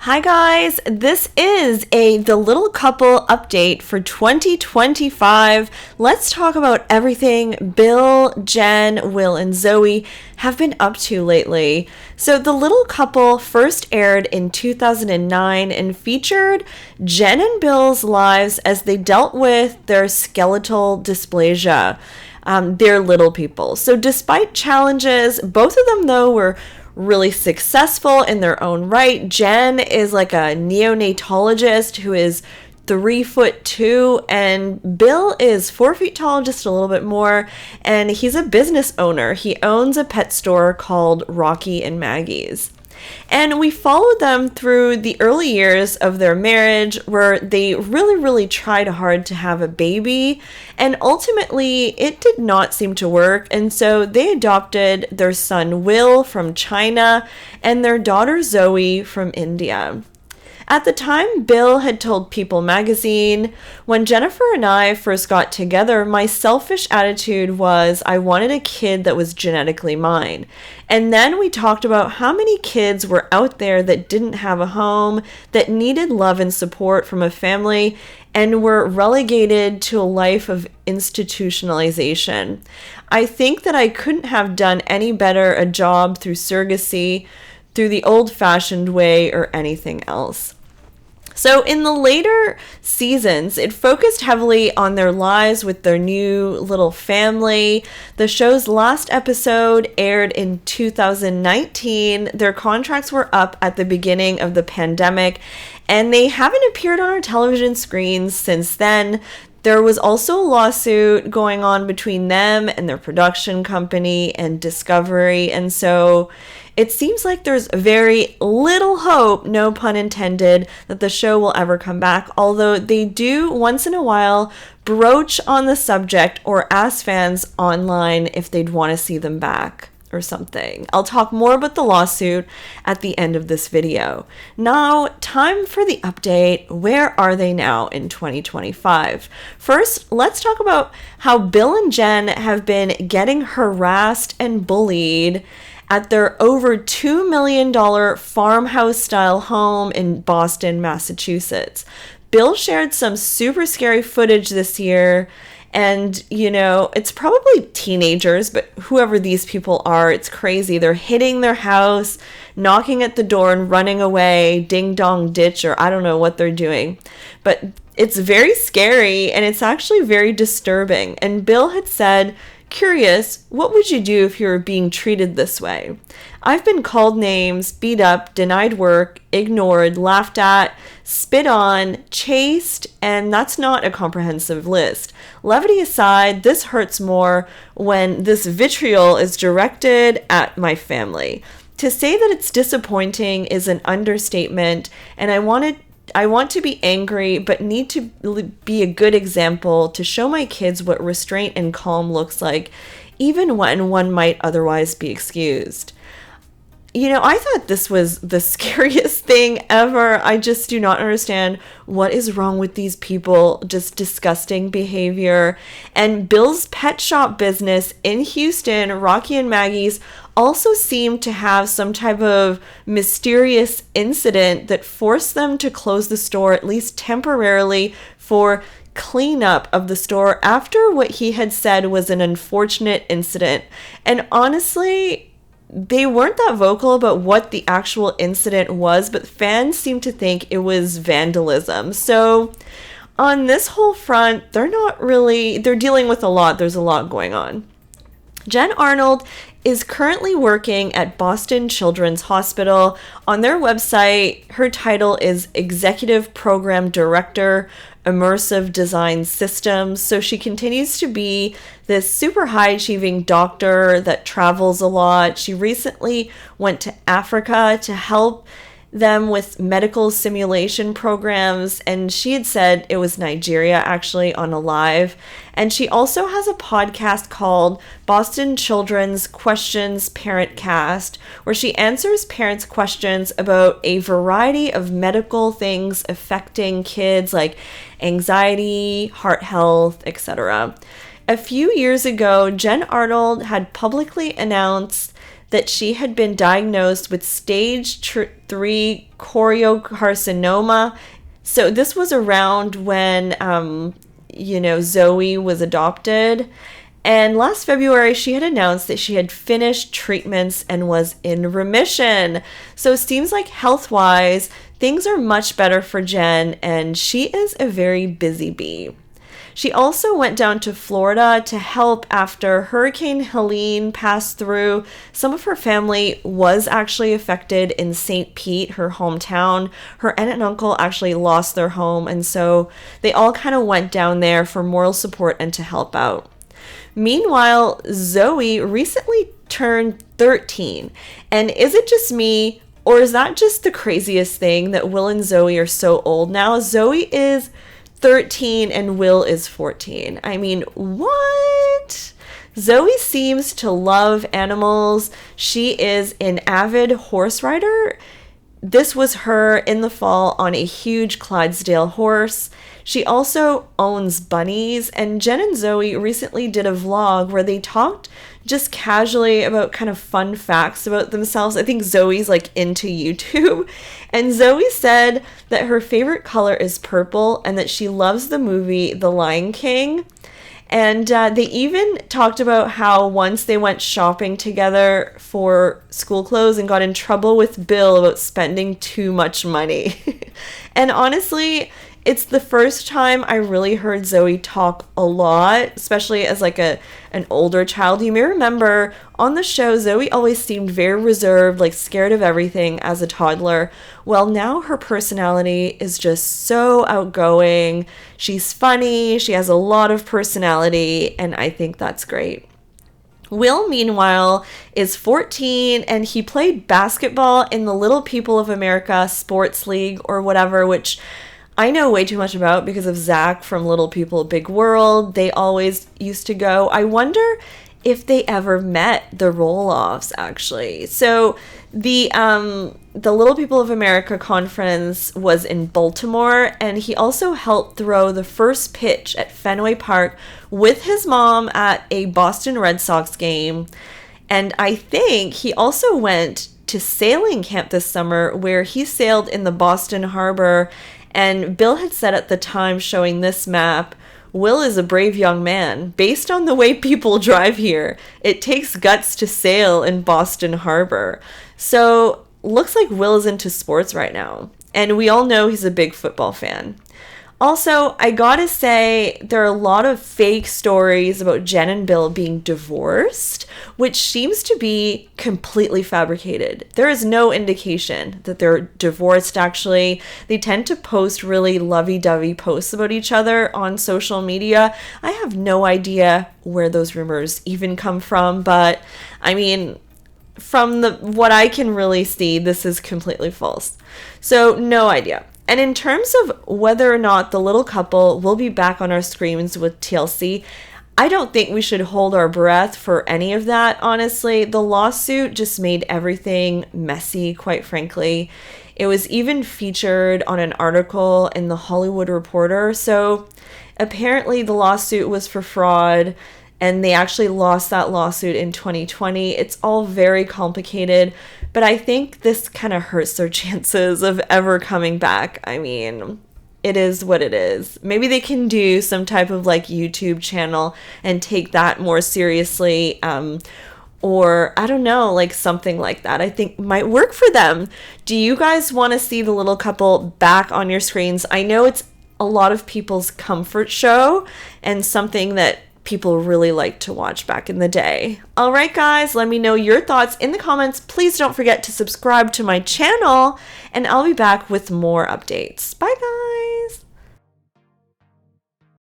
Hi guys, this is The Little Couple update for 2025. Let's talk about everything Bill, Jen, Will, and Zoey have been up to lately. So The Little Couple first aired in 2009 and featured Jen and Bill's lives as they dealt with their skeletal dysplasia. They're little people. So despite challenges, both of them though were really successful in their own right. Jen is like a neonatologist who is 3'2", and Bill is 4 feet tall, just a little bit more, and he's a business owner. He owns a pet store called Rocky and Maggie's. And we followed them through the early years of their marriage where they really tried hard to have a baby, and ultimately it did not seem to work, and so they adopted their son Will from China and their daughter Zoey from India. At the time, Bill had told People magazine, "When Jennifer and I first got together, my selfish attitude was I wanted a kid that was genetically mine. And then we talked about how many kids were out there that didn't have a home, that needed love and support from a family, and were relegated to a life of institutionalization. I think that I couldn't have done any better a job through surrogacy, through the old-fashioned way, or anything else." So in the later seasons, it focused heavily on their lives with their new little family. The show's last episode aired in 2019. Their contracts were up at the beginning of the pandemic, and they haven't appeared on our television screens since then. There was also a lawsuit going on between them and their production company and Discovery, and so it seems like there's very little hope, no pun intended, that the show will ever come back, although they do once in a while broach on the subject or ask fans online if they'd want to see them back or something. I'll talk more about the lawsuit at the end of this video. Now, time for the update. Where are they now in 2025? First, let's talk about how Bill and Jen have been getting harassed and bullied at their over $2 million farmhouse-style home in Boston, Massachusetts. Bill shared some super scary footage this year, and, it's probably teenagers, but whoever these people are, it's crazy. They're hitting their house, knocking at the door and running away, ding-dong ditch, or I don't know what they're doing. But it's very scary, and it's actually very disturbing. And Bill had said, "Curious, what would you do if you were being treated this way? I've been called names, beat up, denied work, ignored, laughed at, spit on, chased, and that's not a comprehensive list. Levity aside, this hurts more when this vitriol is directed at my family. To say that it's disappointing is an understatement, and I want to be angry, but need to be a good example to show my kids what restraint and calm looks like, even when one might otherwise be excused." I thought this was the scariest thing ever. I just do not understand what is wrong with these people. Just disgusting behavior. And Bill's pet shop business in Houston, Rocky and Maggie's, also seemed to have some type of mysterious incident that forced them to close the store, at least temporarily, for cleanup of the store after what he had said was an unfortunate incident. And honestly, they weren't that vocal about what the actual incident was, but fans seem to think it was vandalism. So on this whole front, they're dealing with a lot. There's a lot going on. Jen Arnold is currently working at Boston Children's Hospital. On their website, her title is Executive Program Director, Immersive Design Systems. So she continues to be this super high-achieving doctor that travels a lot. She recently went to Africa to help them with medical simulation programs, and she had said it was Nigeria actually on a live. And she also has a podcast called Boston Children's Questions Parent Cast, where she answers parents' questions about a variety of medical things affecting kids like anxiety, heart health, etc. A few years ago, Jen Arnold had publicly announced that she had been diagnosed with stage 3 choriocarcinoma. So this was around when, Zoe was adopted. And last February, she had announced that she had finished treatments and was in remission. So it seems like health-wise, things are much better for Jen, and she is a very busy bee. She also went down to Florida to help after Hurricane Helene passed through. Some of her family was actually affected in St. Pete, her hometown. Her aunt and uncle actually lost their home, and so they all kind of went down there for moral support and to help out. Meanwhile, Zoe recently turned 13. And is it just me, or is that just the craziest thing that Will and Zoe are so old now? Zoe is 13 and Will is 14. I mean, what? Zoe seems to love animals. She is an avid horse rider. This was her in the fall on a huge Clydesdale horse. She also owns bunnies, and Jen and Zoe recently did a vlog where they talked just casually about kind of fun facts about themselves. I think Zoe's like into YouTube, and Zoe said that her favorite color is purple and that she loves the movie The Lion King. And they even talked about how once they went shopping together for school clothes and got in trouble with Bill about spending too much money. And honestly, it's the first time I really heard Zoe talk a lot, especially as like an older child. You may remember on the show, Zoe always seemed very reserved, like scared of everything as a toddler. Well, now her personality is just so outgoing. She's funny. She has a lot of personality, and I think that's great. Will, meanwhile, is 14, and he played basketball in the Little People of America Sports League or whatever, which I know way too much about because of Zach from Little People Big World. They always used to go. I wonder if they ever met the Roloffs, actually. So the Little People of America conference was in Baltimore, and he also helped throw the first pitch at Fenway Park with his mom at a Boston Red Sox game. And I think he also went to sailing camp this summer where he sailed in the Boston Harbor. And Bill had said at the time, showing this map, Will is a brave young man. Based on the way people drive here, it takes guts to sail in Boston Harbor. So looks like Will is into sports right now. And we all know he's a big football fan. Also, I gotta say, there are a lot of fake stories about Jen and Bill being divorced, which seems to be completely fabricated. There is no indication that they're divorced, actually. They tend to post really lovey-dovey posts about each other on social media. I have no idea where those rumors even come from, but I mean, from what I can really see, this is completely false. So, no idea. And in terms of whether or not the little couple will be back on our screens with TLC, I don't think we should hold our breath for any of that, honestly. The lawsuit just made everything messy, quite frankly. It was even featured on an article in The Hollywood Reporter. So apparently the lawsuit was for fraud, and they actually lost that lawsuit in 2020. It's all very complicated, but I think this kind of hurts their chances of ever coming back. I mean, it is what it is. Maybe they can do some type of like YouTube channel and take that more seriously, or I don't know, like something like that I think might work for them. Do you guys want to see the little couple back on your screens? I know it's a lot of people's comfort show and something that people really liked to watch back in the day. All right, guys, let me know your thoughts in the comments. Please don't forget to subscribe to my channel, and I'll be back with more updates. Bye, guys.